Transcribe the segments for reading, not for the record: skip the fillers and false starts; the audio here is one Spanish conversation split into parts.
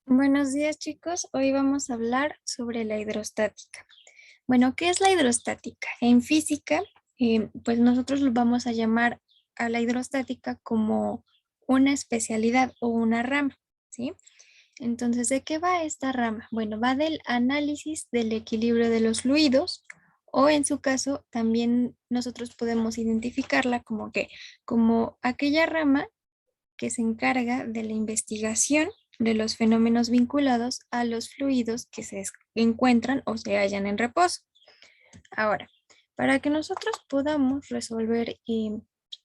Buenos días, chicos. Hoy vamos a hablar sobre la hidrostática. Bueno, ¿qué es la hidrostática? En física, pues nosotros lo vamos a llamar a la hidrostática como una especialidad o una rama, ¿sí? Entonces, ¿de qué va esta rama? Bueno, va del análisis del equilibrio de los fluidos o en su caso también nosotros podemos identificarla como aquella rama que se encarga de la investigación de los fenómenos vinculados a los fluidos que se encuentran o se hallan en reposo. Ahora, para que nosotros podamos resolver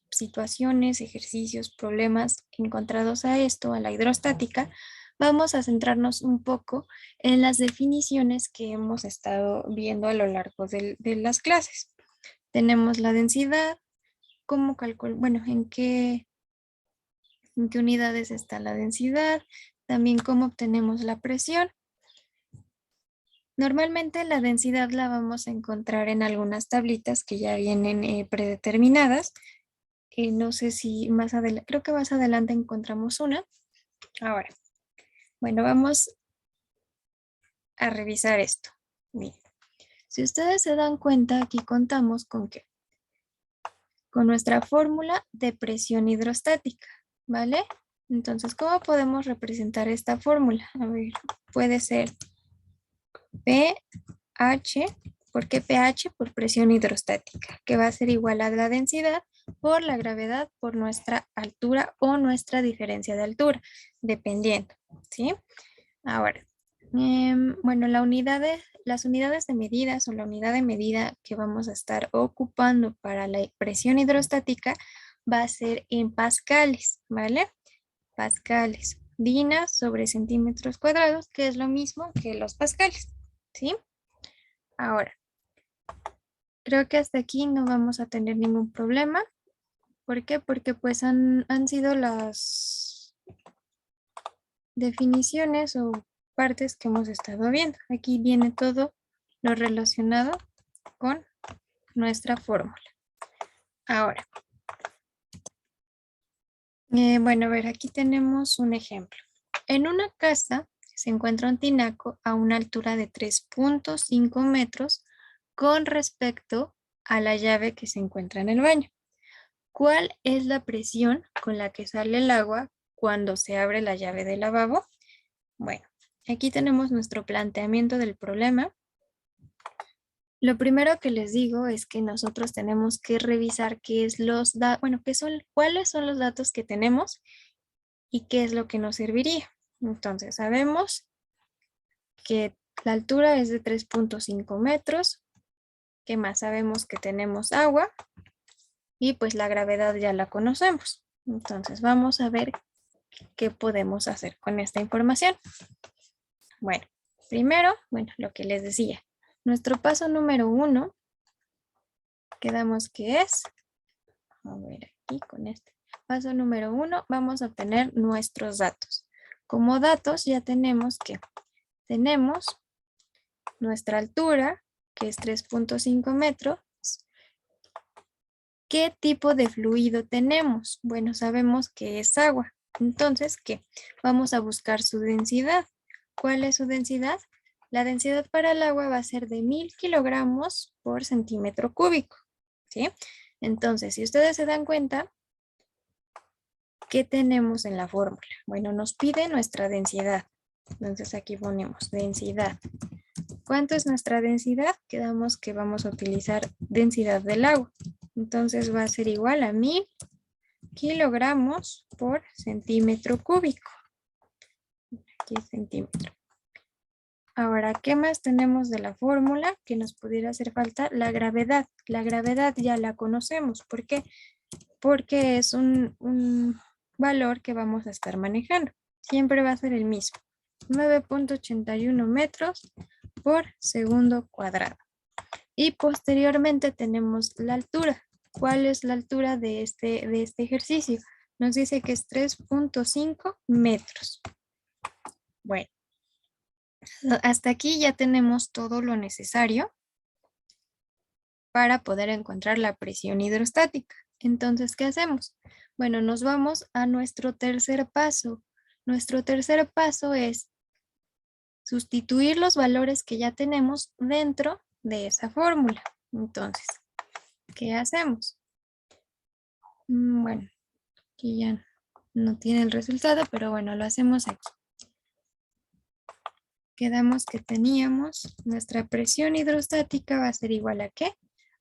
situaciones, ejercicios, problemas encontrados a esto, a la hidrostática, vamos a centrarnos un poco en las definiciones que hemos estado viendo a lo largo de las clases. Tenemos la densidad, cómo calcular, bueno, en qué unidades está la densidad, también cómo obtenemos la presión. Normalmente la densidad la vamos a encontrar en algunas tablitas que ya vienen predeterminadas. No sé si más adelante, creo que más adelante encontramos una. Ahora, bueno, vamos a revisar esto. Bien. Si ustedes se dan cuenta, aquí contamos con qué, con nuestra fórmula de presión hidrostática, ¿vale? Entonces, ¿cómo podemos representar esta fórmula? A ver, puede ser pH, ¿por qué pH? Por presión hidrostática, que va a ser igual a la densidad por la gravedad por nuestra altura o nuestra diferencia de altura, dependiendo, ¿sí? Ahora, bueno, las unidades de medidas o la unidad de medida que vamos a estar ocupando para la presión hidrostática va a ser en pascales, ¿vale? Pascales. Dina sobre centímetros cuadrados, que es lo mismo que los pascales, ¿sí? Ahora, creo que hasta aquí no vamos a tener ningún problema. ¿Por qué? Porque pues han sido las definiciones o partes que hemos estado viendo. Aquí viene todo lo relacionado con nuestra fórmula. Ahora, bueno, a ver, aquí tenemos un ejemplo. En una casa se encuentra un tinaco a una altura de 3.5 metros con respecto a la llave que se encuentra en el baño. ¿Cuál es la presión con la que sale el agua cuando se abre la llave del lavabo? Bueno, aquí tenemos nuestro planteamiento del problema. Lo primero que les digo es que nosotros tenemos que revisar cuáles son los datos que tenemos y qué es lo que nos serviría. Entonces, sabemos que la altura es de 3.5 metros. ¿Qué más? Sabemos que tenemos agua y pues la gravedad ya la conocemos. Entonces, vamos a ver qué podemos hacer con esta información. Bueno, primero, lo que les decía, nuestro paso número 1, quedamos que es, a ver aquí con este, paso número 1, vamos a obtener nuestros datos. Como datos ya tenemos que tenemos nuestra altura, que es 3.5 metros. ¿Qué tipo de fluido tenemos? Bueno, sabemos que es agua. Entonces, ¿qué? Vamos a buscar su densidad. ¿Cuál es su densidad? La densidad para el agua va a ser de 1000 kilogramos por centímetro cúbico, ¿sí? Entonces, si ustedes se dan cuenta, ¿qué tenemos en la fórmula? Bueno, nos pide nuestra densidad. Entonces, aquí ponemos densidad. ¿Cuánto es nuestra densidad? Quedamos que vamos a utilizar densidad del agua. Entonces, va a ser igual a 1000 kilogramos por centímetro cúbico. Aquí centímetro. Ahora, ¿qué más tenemos de la fórmula que nos pudiera hacer falta? La gravedad. La gravedad ya la conocemos. ¿Por qué? Porque es un valor que vamos a estar manejando. Siempre va a ser el mismo. 9.81 metros por segundo cuadrado. Y posteriormente tenemos la altura. ¿Cuál es la altura de este ejercicio? Nos dice que es 3.5 metros. Bueno, hasta aquí ya tenemos todo lo necesario para poder encontrar la presión hidrostática. Entonces, ¿qué hacemos? Bueno, nos vamos a nuestro tercer paso. Nuestro tercer paso es sustituir los valores que ya tenemos dentro de esa fórmula. Entonces, ¿qué hacemos? Bueno, aquí ya no tiene el resultado, pero bueno, lo hacemos aquí. Quedamos que teníamos nuestra presión hidrostática va a ser igual a ¿qué?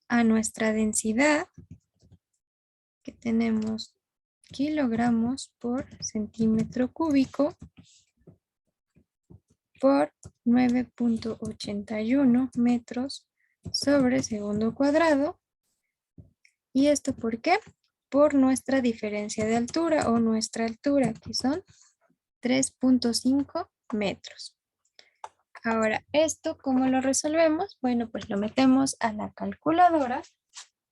A nuestra densidad, que tenemos kilogramos por centímetro cúbico por 9.81 metros sobre segundo cuadrado. ¿Y esto por qué? Por nuestra diferencia de altura o nuestra altura, que son 3.5 metros. Ahora, ¿esto cómo lo resolvemos? Bueno, pues lo metemos a la calculadora.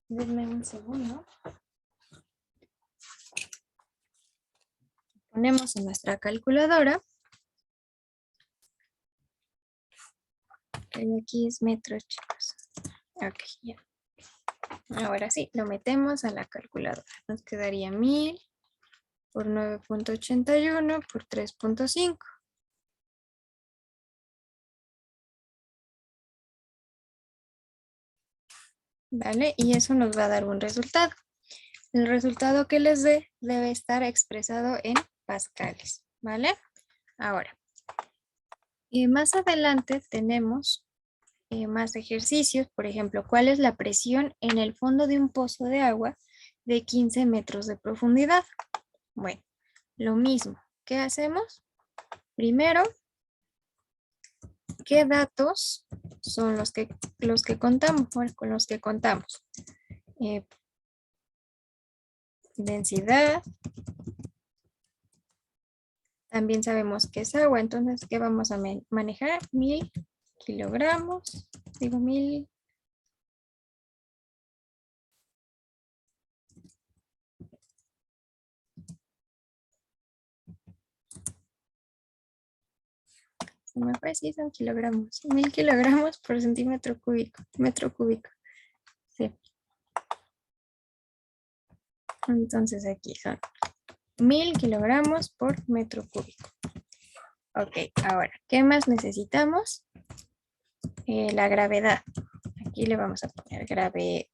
Denme un segundo. Ponemos en nuestra calculadora. Que aquí es metros, chicos. Ok, ya. Ahora sí, lo metemos a la calculadora. Nos quedaría 1000 por 9.81 por 3.5. ¿Vale? Y eso nos va a dar un resultado. El resultado que les dé debe estar expresado en pascales. ¿Vale? Ahora, más adelante tenemos más ejercicios. Por ejemplo, ¿cuál es la presión en el fondo de un pozo de agua de 15 metros de profundidad? Bueno, lo mismo. ¿Qué hacemos? Primero, ¿qué datos son los que contamos? Bueno, con los que contamos. Densidad. También sabemos que es agua, entonces, ¿qué vamos a manejar? 1000 kilogramos. Digo 1000. Se me fue, sí, son kilogramos. 1000 kilogramos por centímetro cúbico. Metro cúbico. Sí. Entonces aquí son 1000 kilogramos por metro cúbico. Ok, ahora, ¿qué más necesitamos? La gravedad. Aquí le vamos a poner gravedad.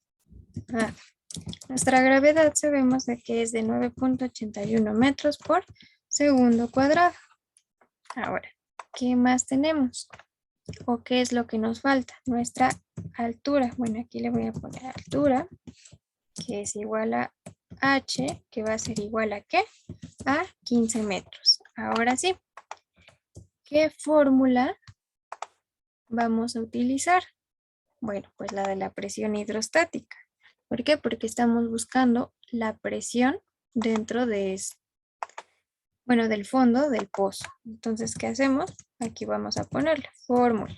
Nuestra gravedad sabemos de que es de 9.81 metros por segundo cuadrado. Ahora, ¿qué más tenemos? ¿O qué es lo que nos falta? Nuestra altura. Bueno, aquí le voy a poner altura, que es igual a h, que va a ser igual a ¿qué? A 15 metros. Ahora sí, ¿qué fórmula vamos a utilizar? Bueno, pues la de la presión hidrostática. ¿Por qué? Porque estamos buscando la presión dentro de del fondo del pozo. Entonces, ¿qué hacemos? Aquí vamos a ponerle fórmula.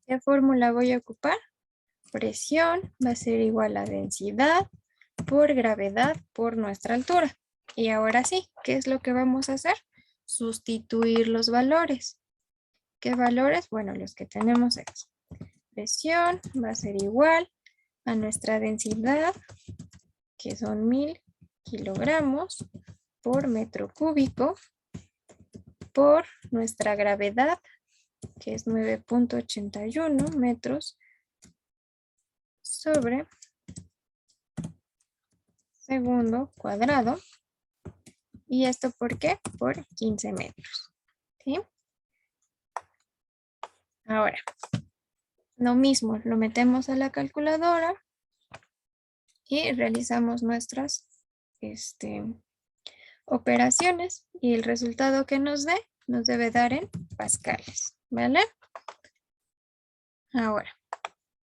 ¿Qué fórmula voy a ocupar? Presión va a ser igual a densidad por gravedad por nuestra altura. Y ahora sí, ¿qué es lo que vamos a hacer? Sustituir los valores. ¿Qué valores? Bueno, los que tenemos aquí. Presión va a ser igual a nuestra densidad, que son 1000 kilogramos por metro cúbico, por nuestra gravedad, que es 9.81 metros sobre segundo cuadrado. ¿Y esto por qué? Por 15 metros. ¿Sí? Ahora, lo mismo, lo metemos a la calculadora y realizamos nuestras operaciones y el resultado que nos dé nos debe dar en pascales, ¿vale? Ahora,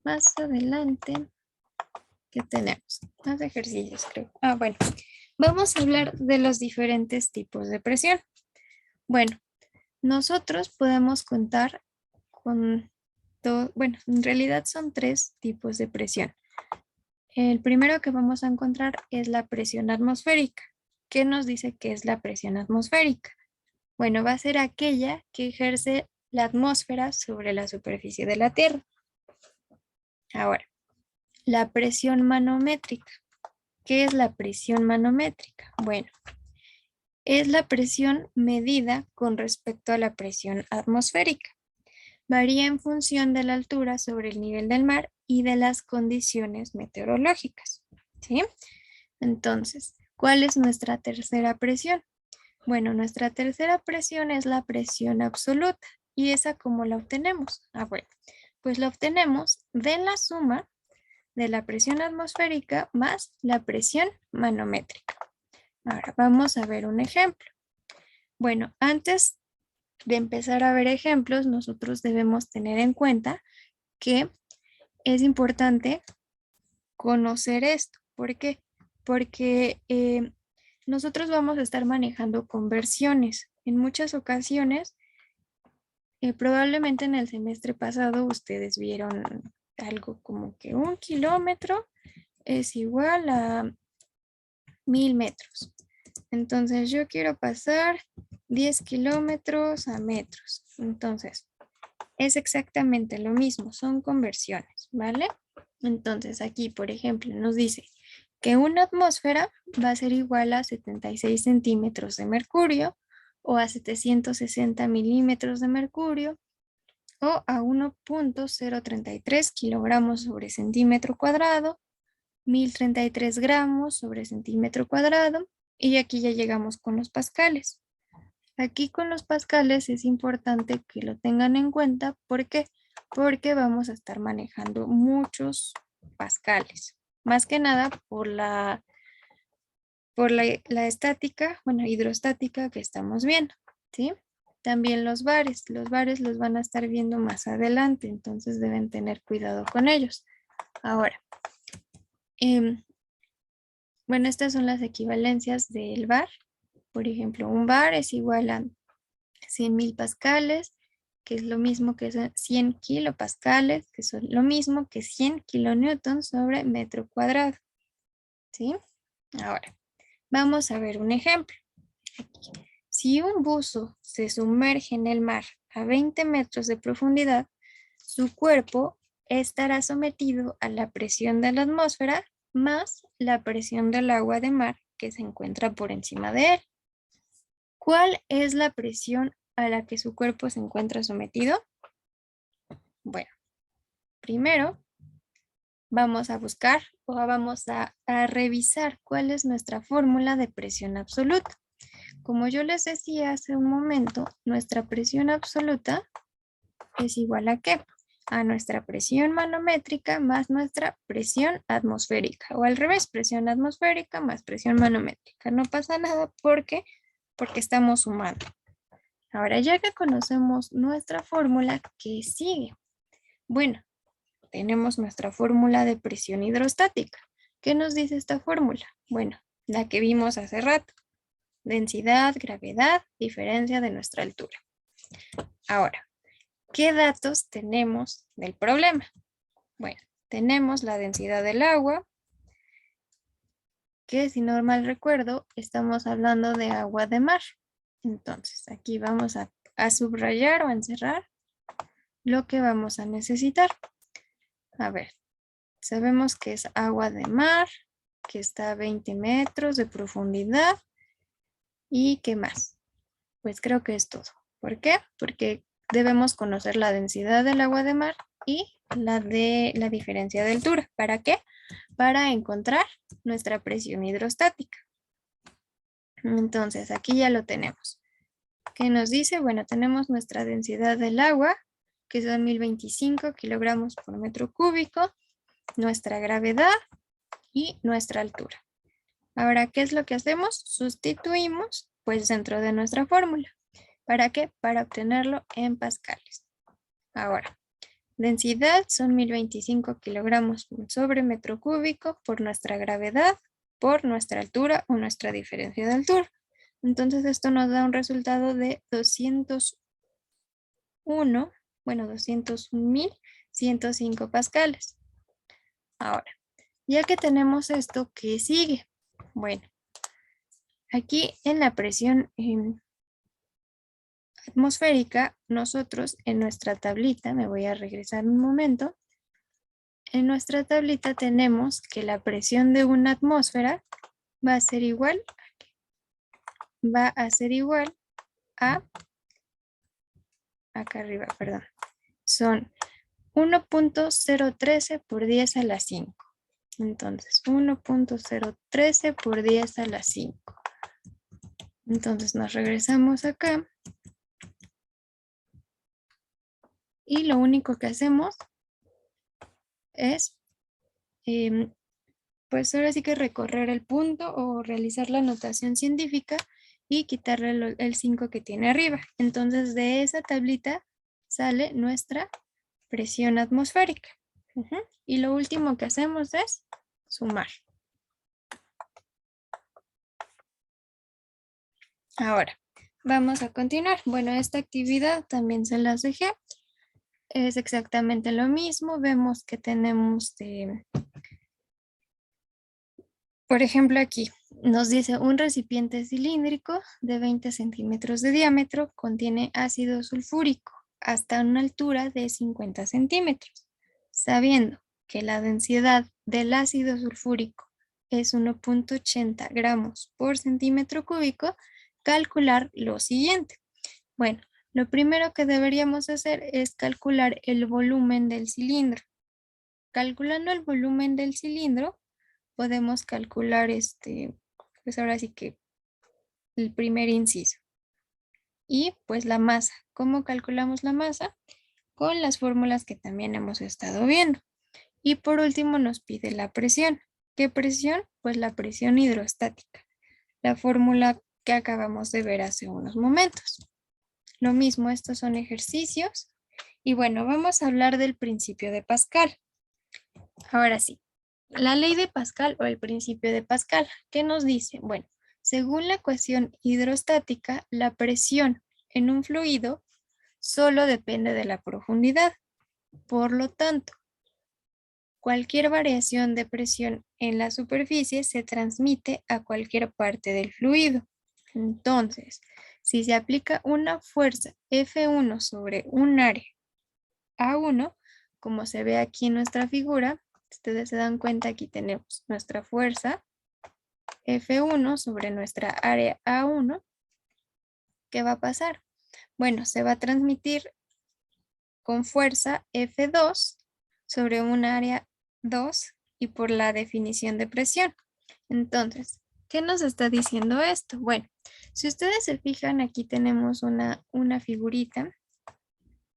más adelante, ¿qué tenemos? Más ejercicios, creo. Bueno, vamos a hablar de los diferentes tipos de presión. Bueno, nosotros podemos contar con bueno, en realidad son 3 tipos de presión. El primero que vamos a encontrar es la presión atmosférica. ¿Qué nos dice que es la presión atmosférica? Bueno, va a ser aquella que ejerce la atmósfera sobre la superficie de la Tierra. Ahora, la presión manométrica. ¿Qué es la presión manométrica? Bueno, es la presión medida con respecto a la presión atmosférica. varía en función de la altura sobre el nivel del mar y de las condiciones meteorológicas, ¿sí? Entonces, ¿cuál es nuestra tercera presión? Bueno, nuestra tercera presión es la presión absoluta. ¿Y esa cómo la obtenemos? Bueno, pues la obtenemos de la suma de la presión atmosférica más la presión manométrica. Ahora vamos a ver un ejemplo. Bueno, antes de empezar a ver ejemplos, nosotros debemos tener en cuenta que es importante conocer esto. ¿Por qué? Porque nosotros vamos a estar manejando conversiones. En muchas ocasiones, probablemente en el semestre pasado ustedes vieron algo como que 1 kilómetro es igual a 1000 metros. Entonces yo quiero pasar 10 kilómetros a metros. Entonces es exactamente lo mismo, son conversiones, ¿vale? Entonces aquí, por ejemplo, nos dice que una atmósfera va a ser igual a 76 centímetros de mercurio o a 760 milímetros de mercurio o a 1.033 kilogramos sobre centímetro cuadrado, 1033 gramos sobre centímetro cuadrado, y aquí ya llegamos con los pascales. Aquí con los pascales es importante que lo tengan en cuenta. ¿Por qué? Porque vamos a estar manejando muchos pascales. Más que nada por la estática, bueno, hidrostática que estamos viendo, ¿sí? También los bares los van a estar viendo más adelante, entonces deben tener cuidado con ellos. Ahora, bueno, estas son las equivalencias del bar. Por ejemplo, un bar es igual a 100.000 pascales, que es lo mismo que 100 kilopascales, que son lo mismo que 100 kilonewtons sobre metro cuadrado, ¿sí? Ahora, vamos a ver un ejemplo. Si un buzo se sumerge en el mar a 20 metros de profundidad, su cuerpo estará sometido a la presión de la atmósfera más la presión del agua de mar que se encuentra por encima de él. ¿Cuál es la presión a la que su cuerpo se encuentra sometido? Bueno, primero vamos a buscar o vamos a revisar cuál es nuestra fórmula de presión absoluta. Como yo les decía hace un momento, nuestra presión absoluta es igual ¿a qué? A nuestra presión manométrica más nuestra presión atmosférica, o al revés, presión atmosférica más presión manométrica. No pasa nada porque estamos sumando. Ahora, ya que conocemos nuestra fórmula, ¿qué sigue? Bueno, tenemos nuestra fórmula de presión hidrostática. ¿Qué nos dice esta fórmula? Bueno, la que vimos hace rato. Densidad, gravedad, diferencia de nuestra altura. Ahora, ¿qué datos tenemos del problema? Bueno, tenemos la densidad del agua, que si no mal recuerdo, estamos hablando de agua de mar. Entonces, aquí vamos a subrayar o a encerrar lo que vamos a necesitar. A ver, sabemos que es agua de mar, que está a 20 metros de profundidad. ¿Y qué más? Pues creo que es todo. ¿Por qué? Porque debemos conocer la densidad del agua de mar y la diferencia de altura. ¿Para qué? Para encontrar nuestra presión hidrostática. Entonces, aquí ya lo tenemos. ¿Qué nos dice? Bueno, tenemos nuestra densidad del agua, que son 1025 kilogramos por metro cúbico, nuestra gravedad y nuestra altura. Ahora, ¿qué es lo que hacemos? Sustituimos, pues, dentro de nuestra fórmula. ¿Para qué? Para obtenerlo en pascales. Ahora, densidad son 1025 kilogramos sobre metro cúbico por nuestra gravedad, por nuestra altura o nuestra diferencia de altura. Entonces, esto nos da un resultado de 201.105 pascales. Ahora, ya que tenemos esto, ¿qué sigue? Bueno, aquí en la presión atmosférica, nosotros en nuestra tablita, me voy a regresar un momento, en nuestra tablita tenemos que la presión de una atmósfera va a ser igual a, acá arriba, perdón, son 1.013 por 10 a la 5. Entonces, 1.013 por 10 a la 5. Entonces, nos regresamos acá. Y lo único que hacemos es, pues ahora sí que recorrer el punto o realizar la notación científica y quitarle el 5 que tiene arriba. Entonces, de esa tablita sale nuestra presión atmosférica. Y lo último que hacemos es sumar. Ahora, vamos a continuar. Bueno, esta actividad también se las dejé. Es exactamente lo mismo. Vemos que tenemos, por ejemplo, aquí nos dice un recipiente cilíndrico de 20 centímetros de diámetro contiene ácido sulfúrico hasta una altura de 50 centímetros. Sabiendo que la densidad del ácido sulfúrico es 1.80 gramos por centímetro cúbico, calcular lo siguiente. Bueno, lo primero que deberíamos hacer es calcular el volumen del cilindro. Calculando el volumen del cilindro, podemos calcular pues ahora sí que el primer inciso. Y pues la masa. ¿Cómo calculamos la masa? Con las fórmulas que también hemos estado viendo. Y por último nos pide la presión. ¿Qué presión? Pues la presión hidrostática. La fórmula que acabamos de ver hace unos momentos. Lo mismo, estos son ejercicios. Y bueno, vamos a hablar del principio de Pascal. Ahora sí, la ley de Pascal o el principio de Pascal, ¿qué nos dice? Bueno, según la ecuación hidrostática, la presión en un fluido solo depende de la profundidad. Por lo tanto, cualquier variación de presión en la superficie se transmite a cualquier parte del fluido. Entonces, si se aplica una fuerza F1 sobre un área A1, como se ve aquí en nuestra figura, ustedes se dan cuenta, aquí tenemos nuestra fuerza F1 sobre nuestra área A1. ¿Qué va a pasar? Bueno, se va a transmitir con fuerza F2 sobre un área 2 y por la definición de presión. Entonces, ¿qué nos está diciendo esto? Bueno, si ustedes se fijan, aquí tenemos una figurita.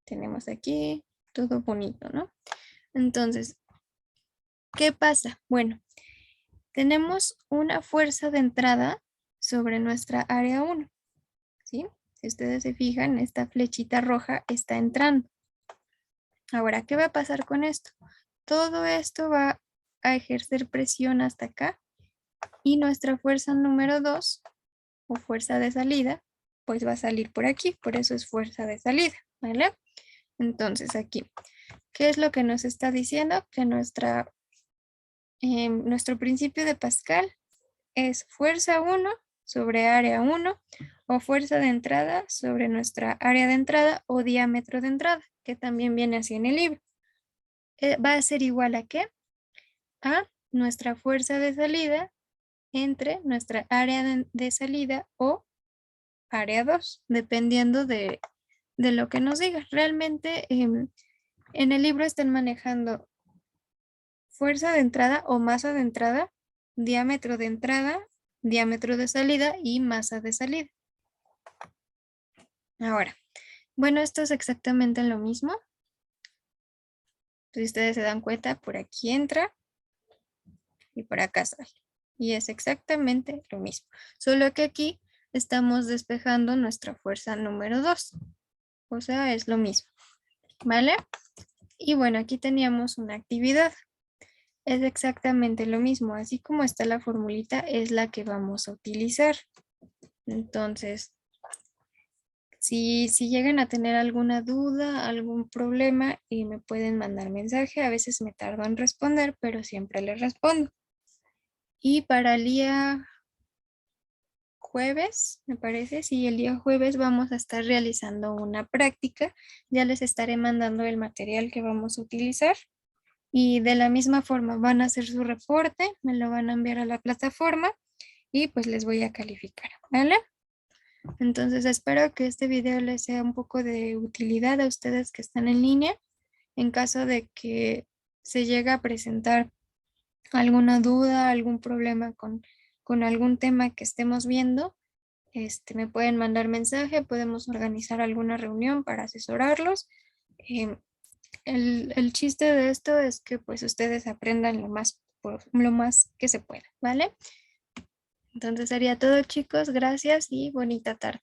Tenemos aquí todo bonito, ¿no? Entonces, ¿qué pasa? Bueno, tenemos una fuerza de entrada sobre nuestra área 1, ¿sí? Si ustedes se fijan, esta flechita roja está entrando. Ahora, ¿qué va a pasar con esto? Todo esto va a ejercer presión hasta acá y nuestra fuerza número 2 o fuerza de salida, pues va a salir por aquí, por eso es fuerza de salida, ¿vale? Entonces aquí, ¿qué es lo que nos está diciendo? Que nuestro principio de Pascal es fuerza 1 sobre área 1 o fuerza de entrada sobre nuestra área de entrada o diámetro de entrada, que también viene así en el libro. Va a ser igual a ¿qué? A nuestra fuerza de salida entre nuestra área de salida o área 2, dependiendo de lo que nos diga. Realmente en el libro están manejando fuerza de entrada o masa de entrada, diámetro de salida y masa de salida. Ahora, bueno, esto es exactamente lo mismo. Si ustedes se dan cuenta, por aquí entra y por acá sale. Y es exactamente lo mismo. Solo que aquí estamos despejando nuestra fuerza número 2. O sea, es lo mismo. ¿Vale? Y bueno, aquí teníamos una actividad. Es exactamente lo mismo. Así como está la formulita, es la que vamos a utilizar. Entonces, si llegan a tener alguna duda, algún problema, y me pueden mandar mensaje. A veces me tardo en responder, pero siempre les respondo. Y para el día jueves, me parece, sí, el día jueves vamos a estar realizando una práctica. Ya les estaré mandando el material que vamos a utilizar. Y de la misma forma van a hacer su reporte, me lo van a enviar a la plataforma y pues les voy a calificar, ¿vale? Entonces espero que este video les sea un poco de utilidad a ustedes que están en línea En caso de que se llegue a presentar alguna duda, algún problema con algún tema que estemos viendo, me pueden mandar mensaje, podemos organizar alguna reunión para asesorarlos. Em, el chiste de esto es que pues ustedes aprendan lo más que se pueda, ¿vale? Entonces sería todo, chicos. Gracias y bonita tarde.